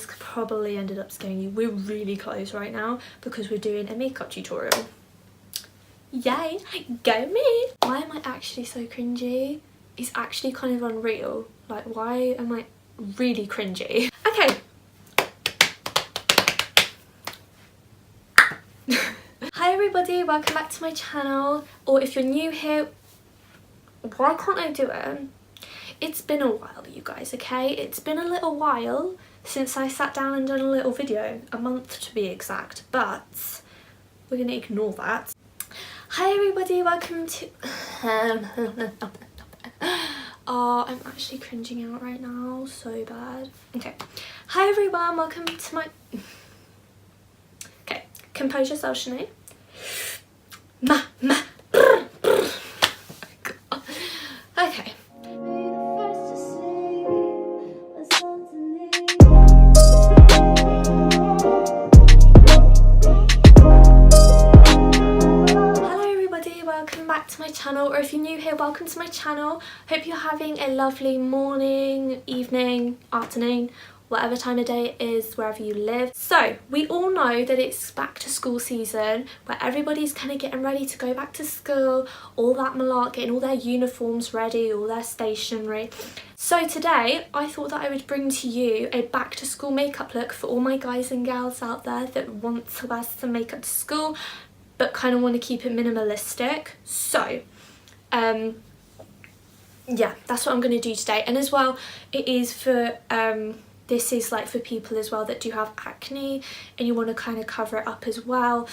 this probably ended up scaring you. We're really close right now because we're doing a makeup tutorial. Yay, go me! Why am I actually so cringy? It's actually kind of unreal. Like, why am I really cringy? Okay. Hi everybody, welcome back to my channel. Or if you're new here, why can't I do it? It's been a while, you guys, okay? It's been a little while since I sat down and done a little video. A month to be exact, but we're gonna ignore that. Hi everybody, welcome to... Oh, I'm actually cringing out right now, so bad. Okay. Hi everyone, welcome to my... Okay, compose yourself, Sinead. Okay. Welcome back to my channel, or if you're new here, welcome to my channel. Hope you're having a lovely morning, evening, afternoon, whatever time of day it is wherever you live. So we all know that it's back to school season, where everybody's kind of getting ready to go back to school, all that malark, getting all their uniforms ready, all their stationery. So today I thought that I would bring to you a back to school makeup look for all my guys and girls out there that want to wear some makeup to school but kind of want to keep it minimalistic. So yeah, that's what I'm going to do today. And as well, it is for this is like for people as well that do have acne and you want to kind of cover it up as well,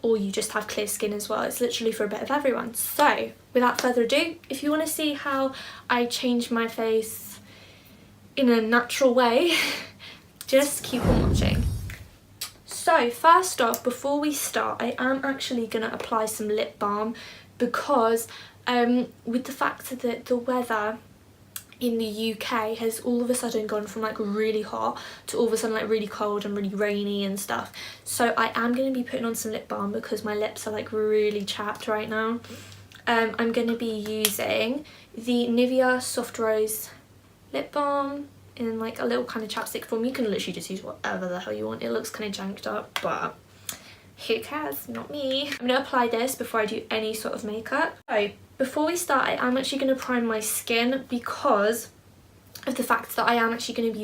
or you just have clear skin as well. It's literally for a bit of everyone. So without further ado, if you want to see how I change my face in a natural way, just keep on watching. So first off, before we start, I am actually going to apply some lip balm because with the fact that the weather in the UK has all of a sudden gone from like really hot to all of a sudden like really cold and really rainy and stuff. So I am going to be putting on some lip balm because my lips are like really chapped right now. I'm going to be using the Nivea Soft Rose lip balm in like a little kind of chapstick form. You can literally just use whatever the hell you want. It looks kind of janked up, but who cares? Not me. I'm going to apply this before I do any sort of makeup. So before we start, I am actually going to prime my skin because of the fact that I am actually going to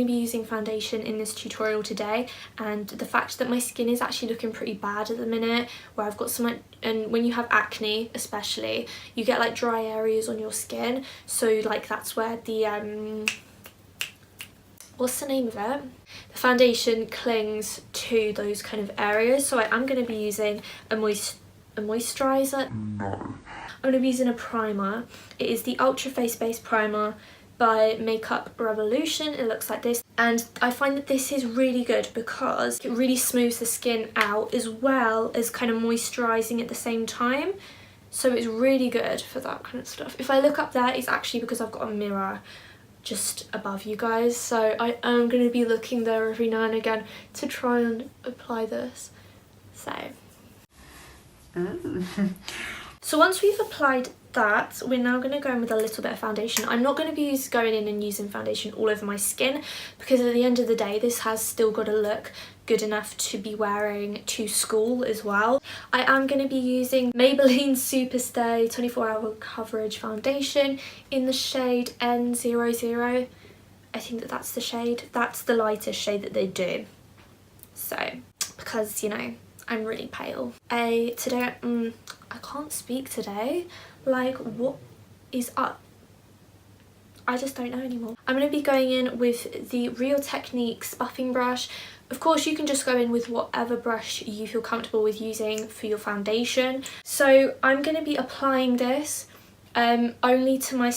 be using foundation in this tutorial today, and the fact that my skin is actually looking pretty bad at the minute, where I've got some like, and when you have acne especially, you get like dry areas on your skin, so like that's where the what's the name of it? The foundation clings to those kind of areas. So I am going to be using a moisturizer. No. I'm going to be using a primer. It is the Ultra Face Base Primer by Makeup Revolution. It looks like this, and I find that this is really good because it really smooths the skin out as well as kind of moisturising at the same time. So it's really good for that kind of stuff. If I look up there, it's actually because I've got a mirror just above you guys, so I am going to be looking there every now and again to try and apply this. So once we've applied that, we're now going to go in with a little bit of foundation. I'm not going to be going in and using foundation all over my skin because at the end of the day this has still got to look good enough to be wearing to school as well. I am going to be using Maybelline Superstay 24-hour coverage foundation in the shade N00. I think that's the shade. That's the lightest shade that they do. So because, you know, I'm really pale. Today I can't speak today. Like, what is up? I just don't know anymore. I'm going to be going in with the Real Techniques buffing brush. Of course, you can just go in with whatever brush you feel comfortable with using for your foundation. So I'm going to be applying this only to my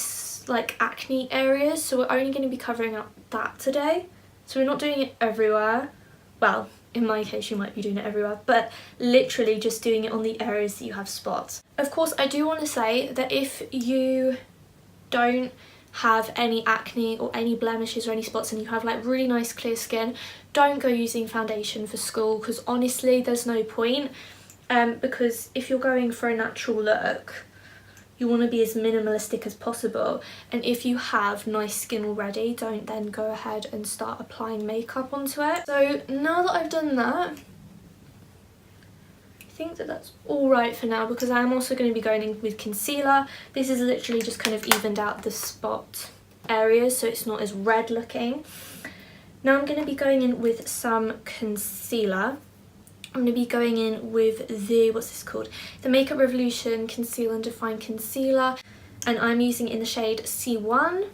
like acne areas. So we're only going to be covering up that today. So we're not doing it everywhere. Well, in my case you might be doing it everywhere, but literally just doing it on the areas that you have spots. Of course, I do want to say that if you don't have any acne or any blemishes or any spots and you have like really nice clear skin, don't go using foundation for school, because honestly there's no point, because if you're going for a natural look, You want to be as minimalistic as possible, and if you have nice skin already, don't then go ahead and start applying makeup onto it. So now that I've done that, I think that that's all right for now, because I am also going to be going in with concealer. This is literally just kind of evened out the spot areas so it's not as red looking. Now I'm going to be going in with some concealer. I'm going to be going in with the, what's this called? The Makeup Revolution Conceal and Define Concealer, and I'm using it in the shade C1.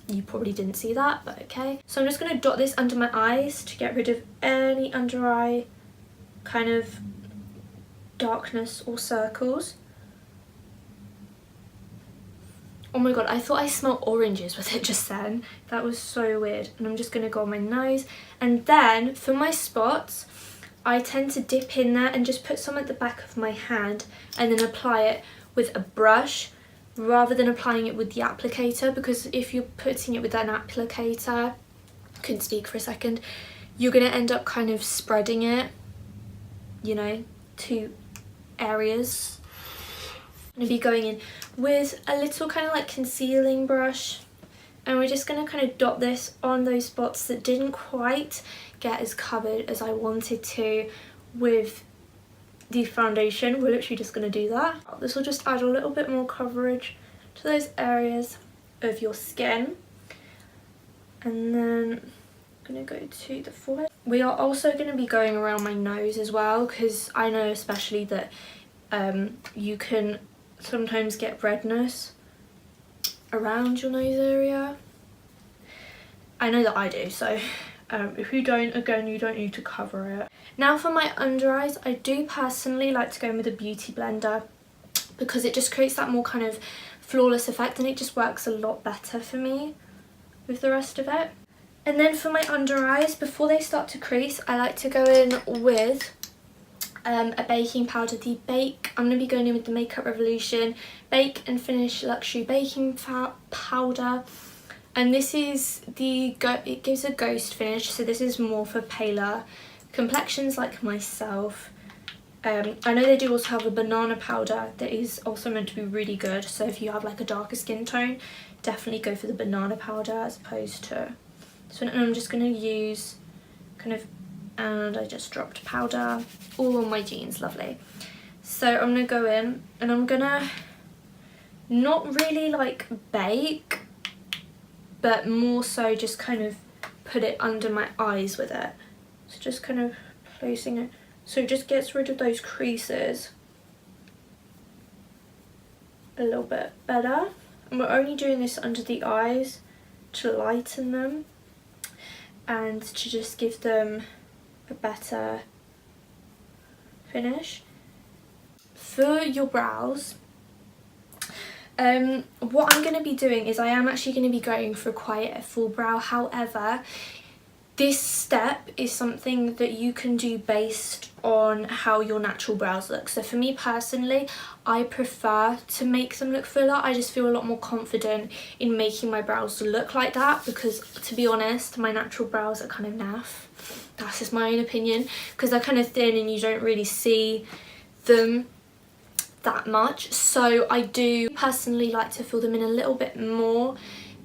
You probably didn't see that, but okay. So I'm just going to dot this under my eyes to get rid of any under eye kind of darkness or circles. Oh my god, I thought I smelled oranges with it just then. That was so weird. And I'm just going to go on my nose. And then for my spots, I tend to dip in there and just put some at the back of my hand and then apply it with a brush rather than applying it with the applicator, because if you're putting it with an applicator, couldn't speak for a second, you're going to end up kind of spreading it, you know, to areas. I'm going to be going in with a little kind of like concealing brush, and we're just going to kind of dot this on those spots that didn't quite get as covered as I wanted to with the foundation. We're literally just going to do that. This will just add a little bit more coverage to those areas of your skin. And then I'm going to go to the forehead. We are also going to be going around my nose as well, because I know especially that you can sometimes get redness around your nose area. I know that I do, so if you don't, again, you don't need to cover it. Now for my under eyes, I do personally like to go in with a beauty blender because it just creates that more kind of flawless effect, and it just works a lot better for me with the rest of it. And then for my under eyes, before they start to crease, I like to go in with a baking powder. I'm going to be going in with the Makeup Revolution Bake and Finish Luxury Baking Powder. And this is it gives a ghost finish, so this is more for paler complexions like myself. I know they do also have a banana powder that is also meant to be really good, so if you have like a darker skin tone, definitely go for the banana powder as opposed to this one. And I'm just going to use kind of, and I just dropped powder all on my jeans, lovely. So I'm going to go in and I'm going to not really like bake, but more so just kind of put it under my eyes with it. So just kind of placing it so it just gets rid of those creases a little bit better. And we're only doing this under the eyes to lighten them and to just give them a better finish. For your brows, what I'm going to be doing is I am actually going to be going for quite a full brow. However, this step is something that you can do based on how your natural brows look. So for me personally, I prefer to make them look fuller. I just feel a lot more confident in making my brows look like that, because to be honest, my natural brows are kind of naff. That's just my own opinion, because they're kind of thin and you don't really see them that much. So I do personally like to fill them in a little bit more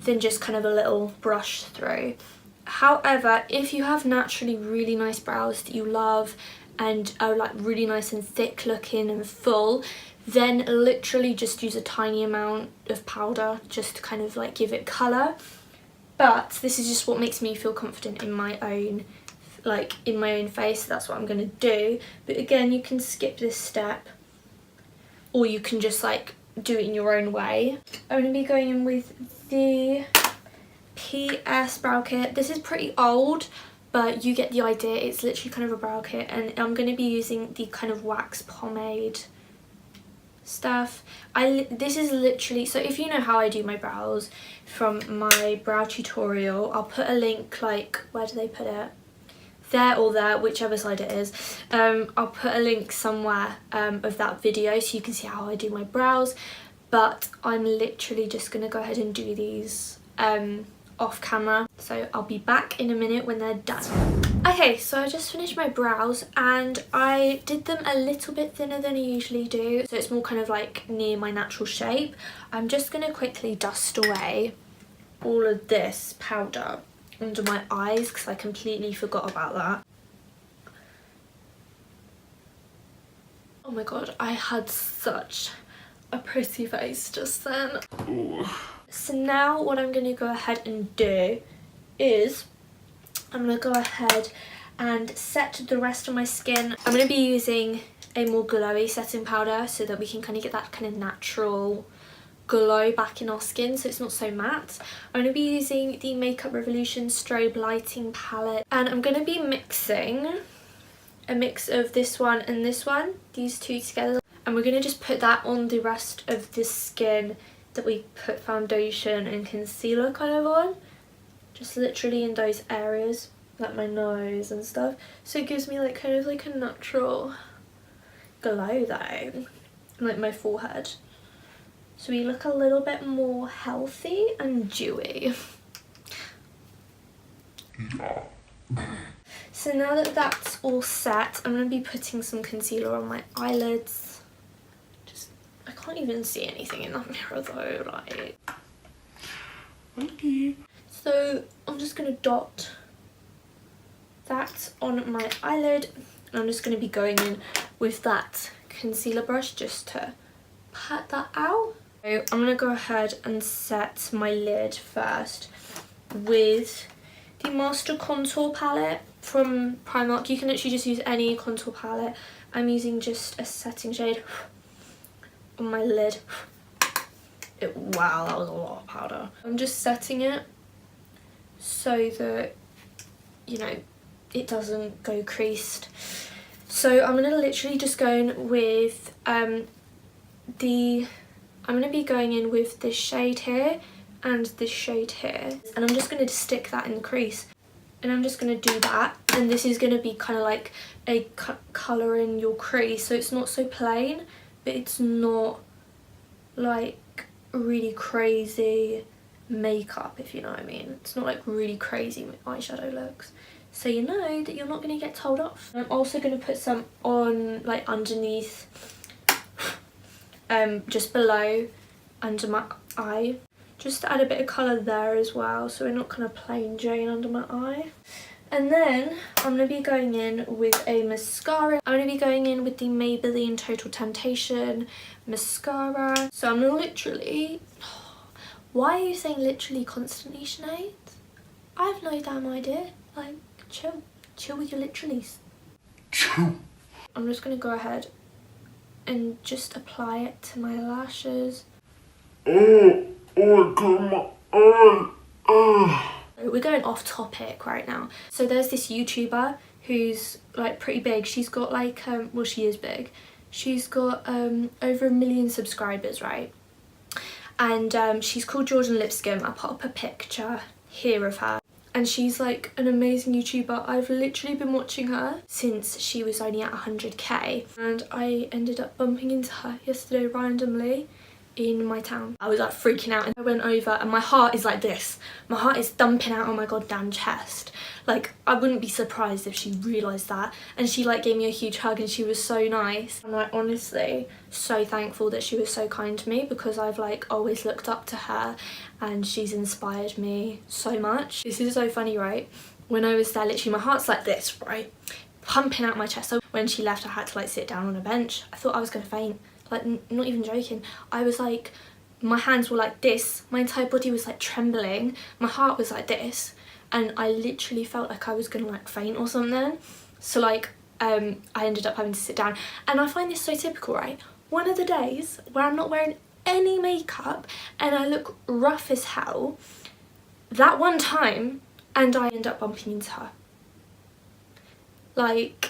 than just kind of a little brush through. However, if you have naturally really nice brows that you love and are like really nice and thick looking and full, then literally just use a tiny amount of powder just to kind of like give it colour. But this is just what makes me feel confident in my own, like in my own face. That's what I'm going to do. But again, you can skip this step, or you can just like do it in your own way. I'm going to be going in with the PS brow kit. This is pretty old, but you get the idea. It's literally kind of a brow kit, and I'm going to be using the kind of wax pomade stuff. This is literally, so if you know how I do my brows from my brow tutorial, I'll put a link, like, where do they put it? There or there, whichever side it is. I'll put a link somewhere of that video so you can see how I do my brows, but I'm literally just going to go ahead and do these off camera. So I'll be back in a minute when they're done. Okay, so I just finished my brows and I did them a little bit thinner than I usually do, so it's more kind of like near my natural shape. I'm just going to quickly dust away all of this powder under my eyes because I completely forgot about that. Oh my god, I had such a pretty face just then. Ooh. So now what I'm going to go ahead and do is I'm going to go ahead and set the rest of my skin. I'm going to be using a more glowy setting powder so that we can kind of get that kind of natural glow back in our skin so it's not so matte. I'm going to be using the Makeup Revolution Strobe Lighting Palette and I'm going to be mixing a mix of this one and this one, these two together, and we're going to just put that on the rest of the skin that we put foundation and concealer kind of on, just literally in those areas like my nose and stuff, so it gives me like kind of like a natural glow though, like my forehead, so we look a little bit more healthy and dewy. So now that that's all set, I'm going to be putting some concealer on my eyelids. I can't even see anything in that mirror though, like. Okay. So I'm just going to dot that on my eyelid and I'm just going to be going in with that concealer brush just to pat that out. So I'm going to go ahead and set my lid first with the Master Contour palette from Primark. You can actually just use any contour palette. I'm using just a setting shade on my lid. Wow, that was a lot of powder. I'm just setting it so that, you know, it doesn't go creased. So I'm gonna literally just go in with I'm gonna be going in with this shade here and this shade here, and I'm just going to stick that in the crease, and I'm just going to do that, and this is going to be kind of like a colour in your crease, so it's not so plain but it's not like really crazy makeup, if you know what I mean. It's not like really crazy eyeshadow looks, so you know that you're not going to get told off. I'm also going to put some on like underneath, just below under my eye, just to add a bit of colour there as well, so we're not kind of plain Jane under my eye. And then I'm going to be going in with a mascara. I'm going to be going in with the Maybelline Total Temptation mascara. So I'm literally... Why are you saying literally constantly, Sinead? I have no damn idea. Like, chill. Chill with your literallys. Chill. I'm just going to go ahead and just apply it to my lashes. Oh my god, my eye. We're going off topic right now. So there's this YouTuber who's like pretty big. She's got like, well, she is big. She's got over 1 million subscribers, right? And she's called Jordan Lipscomb. I'll put up a picture here of her. And she's like an amazing YouTuber. I've literally been watching her since she was only at 100k. And I ended up bumping into her yesterday randomly in my town. I was like freaking out, and I went over and my heart is like this. My heart is dumping out on my goddamn chest. Like, I wouldn't be surprised if she realised that. And she like gave me a huge hug and she was so nice. I'm like honestly so thankful that she was so kind to me, because I've like always looked up to her and she's inspired me so much. This is so funny, right? When I was there, literally my heart's like this, right? Pumping out my chest. So when she left, I had to like sit down on a bench. I thought I was gonna faint. Like, not even joking. I was like, my hands were like this, my entire body was like trembling, my heart was like this, and I literally felt like I was gonna like faint or something. So like I ended up having to sit down, and I find this so typical, right? One of the days where I'm not wearing any makeup and I look rough as hell, that one time, and I end up bumping into her. Like,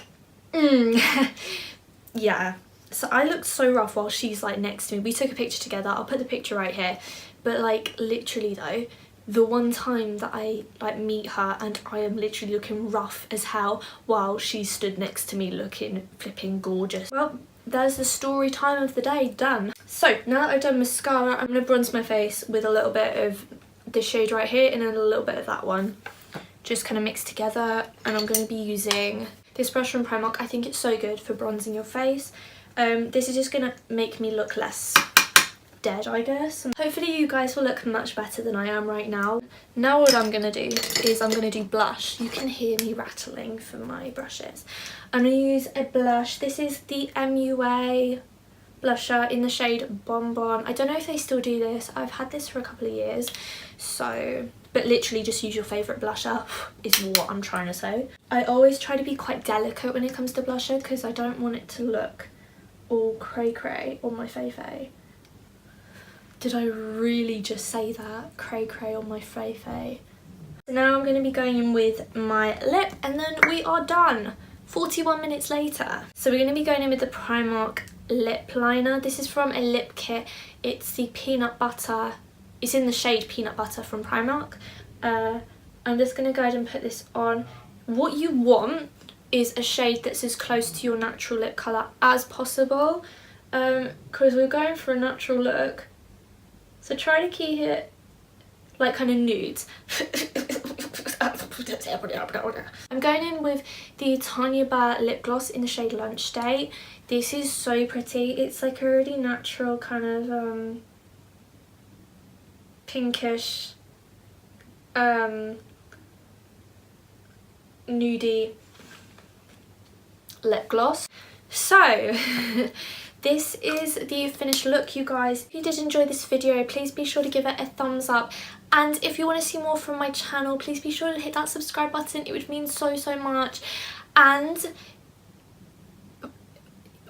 yeah. So I looked so rough while she's like next to me. We took a picture together. I'll put the picture right here. But like literally though, the one time that I like meet her and I am literally looking rough as hell while she stood next to me looking flipping gorgeous. Well, there's the story time of the day done. So now that I've done mascara, I'm going to bronze my face with a little bit of this shade right here and then a little bit of that one, just kind of mixed together. And I'm going to be using this brush from Primark. I think it's so good for bronzing your face. This is just going to make me look less dead, I guess. And hopefully you guys will look much better than I am right now. Now what I'm going to do is I'm going to do blush. You can hear me rattling for my brushes. I'm going to use a blush. This is the MUA blusher in the shade Bonbon. I don't know if they still do this. I've had this for a couple of years. So, but literally just use your favourite blusher is what I'm trying to say. I always try to be quite delicate when it comes to blusher because I don't want it to look all cray cray on my face. Did I really just say that? Cray cray on my face. So now I'm going to be going in with my lip and then we are done. 41 minutes later. So we're going to be going in with the Primark lip liner. This is from a lip kit. It's the peanut butter. It's in the shade Peanut Butter from Primark. I'm just going to go ahead and put this on. What you want is a shade that's as close to your natural lip colour as possible. Because we're going for a natural look. So try to keep it like kind of nude. I'm going in with the Tanya Bear lip gloss in the shade Lunch Date. This is so pretty. It's like a really natural kind of pinkish nudie lip gloss. So this is the finished look, you guys. If you did enjoy this video, please be sure to give it a thumbs up. And if you want to see more from my channel, please be sure to hit that subscribe button. It would mean so much. And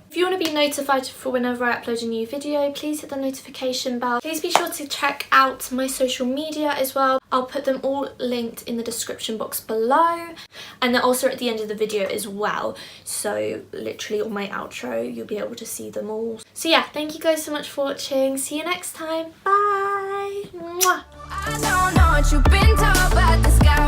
if you want to be notified for whenever I upload a new video, please hit the notification bell. Please be sure to check out my social media as well. I'll put them all linked in the description box below. And they're also at the end of the video as well. So literally on my outro, you'll be able to see them all. So yeah, thank you guys so much for watching. See you next time. Bye. Mwah. I don't know what you've been told, but the sky